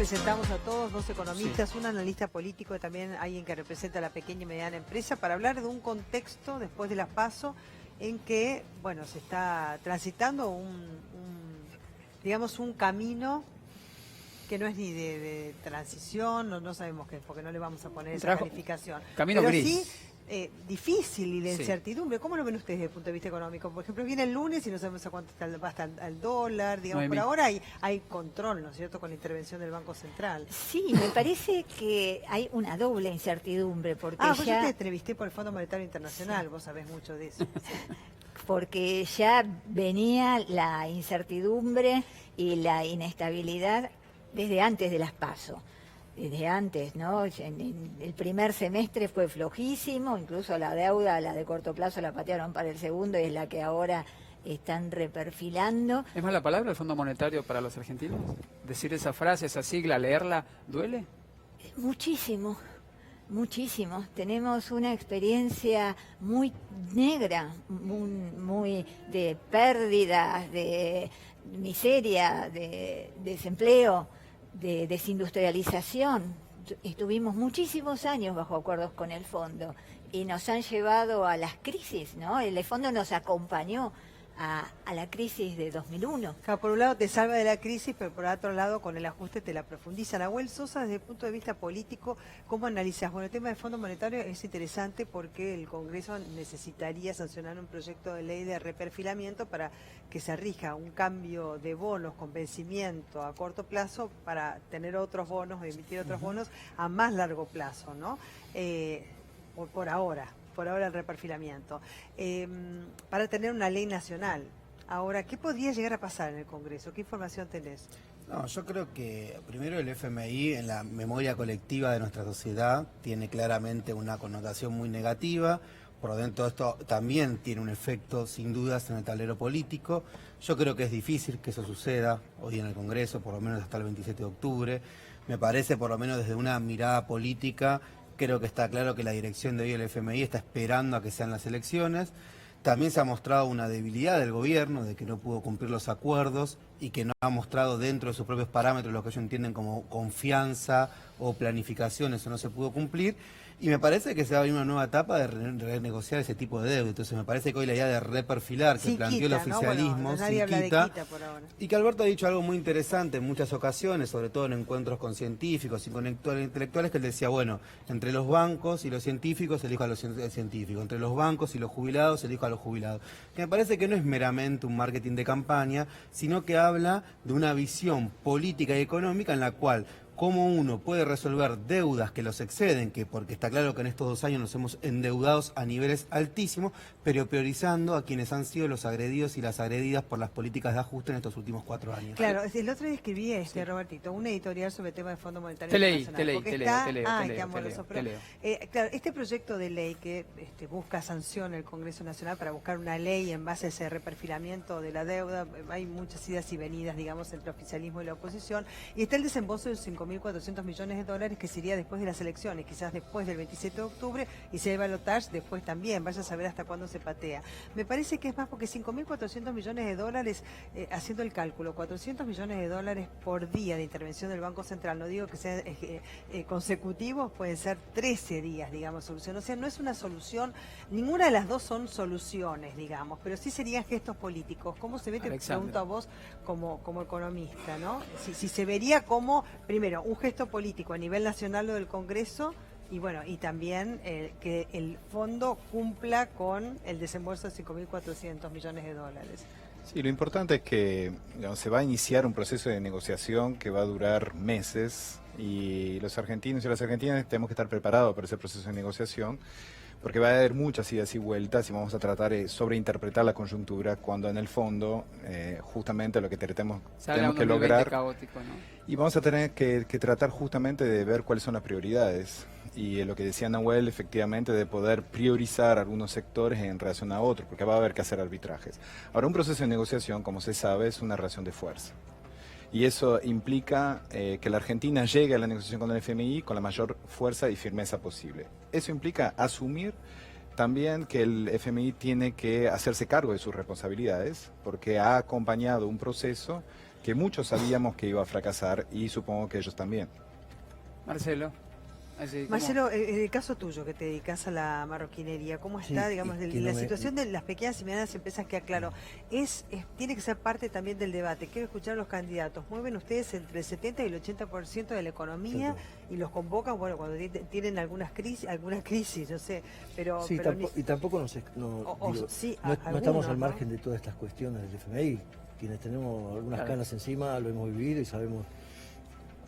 presentamos a todos, dos economistas, un analista político y también alguien que representa a la pequeña y mediana empresa, para hablar de un contexto después de las PASO en que, bueno, se está transitando digamos, un camino que no es ni de transición, no sabemos qué es, porque no le vamos a poner esa calificación. Camino pero gris. Sí, difícil y de incertidumbre. ¿Cómo lo ven ustedes desde el punto de vista económico? Por ejemplo, viene el lunes y no sabemos a cuánto va a estar el dólar, digamos, por ahora hay control, ¿no es cierto?, con la intervención del Banco Central. Sí, me parece que hay una doble incertidumbre, porque pues yo te entrevisté por el Fondo Monetario Internacional, vos sabés mucho de eso. Porque ya venía la incertidumbre y la inestabilidad desde antes de las PASO. Desde antes, ¿no? En el primer semestre fue flojísimo, incluso la deuda, la de corto plazo, la patearon para el segundo y es la que ahora están reperfilando. ¿Es mala palabra el Fondo Monetario para los argentinos? ¿Decir esa frase, esa sigla, leerla, duele? Muchísimo, muchísimo. Tenemos una experiencia muy negra, muy de pérdidas, de miseria, de desempleo, de desindustrialización. Estuvimos muchísimos años bajo acuerdos con el fondo y nos han llevado a las crisis, ¿no? El fondo nos acompañó a la crisis de 2001. Claro, por un lado te salva de la crisis, pero por otro lado con el ajuste te la profundiza. Nahuel Sosa, desde el punto de vista político, ¿cómo analizas? Bueno, el tema del Fondo Monetario es interesante porque el Congreso necesitaría sancionar un proyecto de ley de reperfilamiento para que se rija un cambio de bonos con vencimiento a corto plazo para tener otros bonos o emitir otros bonos a más largo plazo, ¿no? Por ahora el reperfilamiento, para tener una ley nacional. Ahora, ¿qué podría llegar a pasar en el Congreso? ¿Qué información tenés? No, yo creo que primero el FMI en la memoria colectiva de nuestra sociedad tiene claramente una connotación muy negativa. Por lo tanto, esto también tiene un efecto, sin dudas, en el tablero político. Yo creo que es difícil que eso suceda hoy en el Congreso, por lo menos hasta el 27 de octubre. Me parece, por lo menos desde una mirada política, creo que está claro que la dirección de hoy del FMI está esperando a que sean las elecciones. También se ha mostrado una debilidad del gobierno, de que no pudo cumplir los acuerdos y que no ha mostrado dentro de sus propios parámetros lo que ellos entienden como confianza o planificación, eso no se pudo cumplir. Y me parece que se va a venir una nueva etapa de renegociar ese tipo de deuda. Entonces me parece que hoy la idea de reperfilar que planteó el oficialismo, ¿no? Bueno, quita por ahora. Y que Alberto ha dicho algo muy interesante en muchas ocasiones, sobre todo en encuentros con científicos y con intelectuales, que él decía, bueno, entre los bancos y los científicos elijo a los científicos, entre los bancos y los jubilados elijo a los jubilados. Que me parece que no es meramente un marketing de campaña, sino que habla de una visión política y económica en la cual cómo uno puede resolver deudas que los exceden, que porque está claro que en estos 2 años nos hemos endeudados a niveles altísimos, pero priorizando a quienes han sido los agredidos y las agredidas por las políticas de ajuste en estos últimos 4 años. Claro, el otro día escribí, Robertito, un editorial sobre el tema del Fondo Monetario Te Internacional. Te leo. Claro, este proyecto de ley que busca sanción el Congreso Nacional para buscar una ley en base a ese reperfilamiento de la deuda, hay muchas idas y venidas, digamos, entre el oficialismo y la oposición, y está el desembolso de 5.400 millones de dólares que sería después de las elecciones, quizás después del 27 de octubre, y se va a balotage después también, vaya a saber hasta cuándo se patea. Me parece que es más porque 5.400 millones de dólares, haciendo el cálculo, 400 millones de dólares por día de intervención del Banco Central, no digo que sean consecutivos, pueden ser 13 días, digamos, solución. O sea, no es una solución, ninguna de las dos son soluciones, digamos, pero sí serían gestos políticos. ¿Cómo se ve? Te pregunto a vos como economista, ¿no? Si se vería como, primero, un gesto político a nivel nacional lo del Congreso, y bueno, y también que el fondo cumpla con el desembolso de 5.400 millones de dólares. Sí, lo importante es que, digamos, se va a iniciar un proceso de negociación que va a durar meses, y los argentinos y las argentinas tenemos que estar preparados para ese proceso de negociación, porque va a haber muchas idas y vueltas y vamos a tratar de sobreinterpretar la coyuntura cuando en el fondo justamente lo que tenemos que lograr caótico, ¿no? Y vamos a tener que tratar justamente de ver cuáles son las prioridades y lo que decía Nahuel, efectivamente, de poder priorizar algunos sectores en relación a otros, porque va a haber que hacer arbitrajes. Ahora, un proceso de negociación, como se sabe, es una relación de fuerza. Y eso implica que la Argentina llegue a la negociación con el FMI con la mayor fuerza y firmeza posible. Eso implica asumir también que el FMI tiene que hacerse cargo de sus responsabilidades, porque ha acompañado un proceso que muchos sabíamos que iba a fracasar y supongo que ellos también. Marcelo. Así, ¿cómo? Marcelo, en el caso tuyo, que te dedicas a la marroquinería, ¿cómo está, Sí, digamos, que la no me- situación de las pequeñas y medianas empresas? Que aclaro, tiene que ser parte también del debate. Quiero escuchar a los candidatos. ¿Mueven ustedes entre el 70 y el 80% de la economía y los convocan, bueno, cuando tienen algunas crisis, no sé, pero... Sí, pero y tampoco no, sí, no algunos, estamos al ¿no? margen de todas estas cuestiones del FMI. Quienes tenemos algunas Claro. canas encima lo hemos vivido y sabemos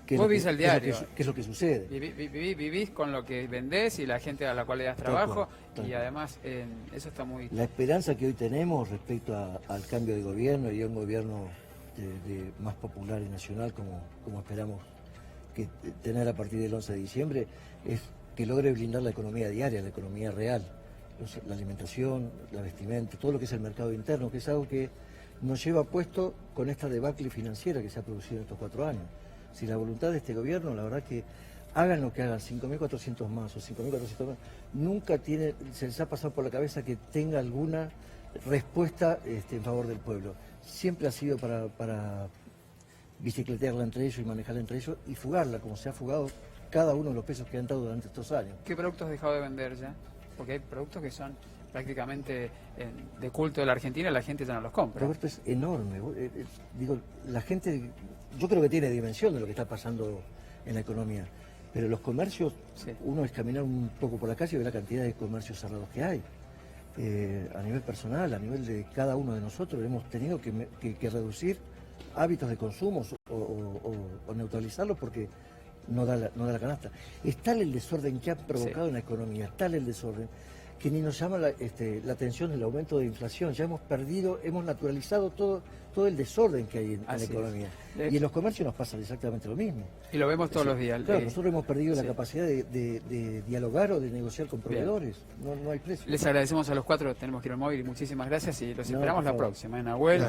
qué Vos vivís al diario. qué es lo que sucede. Vivís con lo que vendés y la gente a la cual le das trabajo, tal y cual. además eso está muy... La esperanza que hoy tenemos respecto al cambio de gobierno y a un gobierno más popular y nacional como esperamos que tener a partir del 11 de diciembre es que logre blindar la economía diaria, la economía real, la alimentación, la vestimenta, todo lo que es el mercado interno, que es algo que nos lleva puesto con esta debacle financiera que se ha producido en estos 4 años. Si la voluntad de este gobierno, la verdad que hagan lo que hagan, 5.400 más o 5.400 más, nunca se les ha pasado por la cabeza que tenga alguna respuesta en favor del pueblo. Siempre ha sido para bicicletearla entre ellos y manejarla entre ellos y fugarla, como se ha fugado cada uno de los pesos que han dado durante estos años. ¿Qué productos has dejado de vender ya? Porque hay productos que son prácticamente de culto de la Argentina, la gente ya no los compra. Roberto, es enorme. Digo, la gente, yo creo que tiene dimensión de lo que está pasando en la economía, pero los comercios, Sí. uno es caminar un poco por la calle y ver la cantidad de comercios cerrados que hay. A nivel personal, a nivel de cada uno de nosotros, hemos tenido que reducir hábitos de consumo o neutralizarlos porque no da la canasta. Es tal el desorden que ha provocado en la economía, tal el desorden, que ni nos llama la atención el aumento de inflación. Ya hemos naturalizado todo el desorden que hay en la Así es. economía. Y en los comercios nos pasa exactamente lo mismo. Y lo vemos todos los días. Claro, nosotros hemos perdido la sí. capacidad de dialogar o de negociar con proveedores. No hay precio. Les agradecemos a los 4, tenemos que ir al móvil, y muchísimas gracias, y los No, esperamos por la favor. próxima, en Nahuel,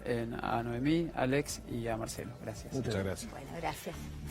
Dale. a Noemí, a Alex y a Marcelo. Gracias. Muchas Muchas gracias. Bueno, gracias.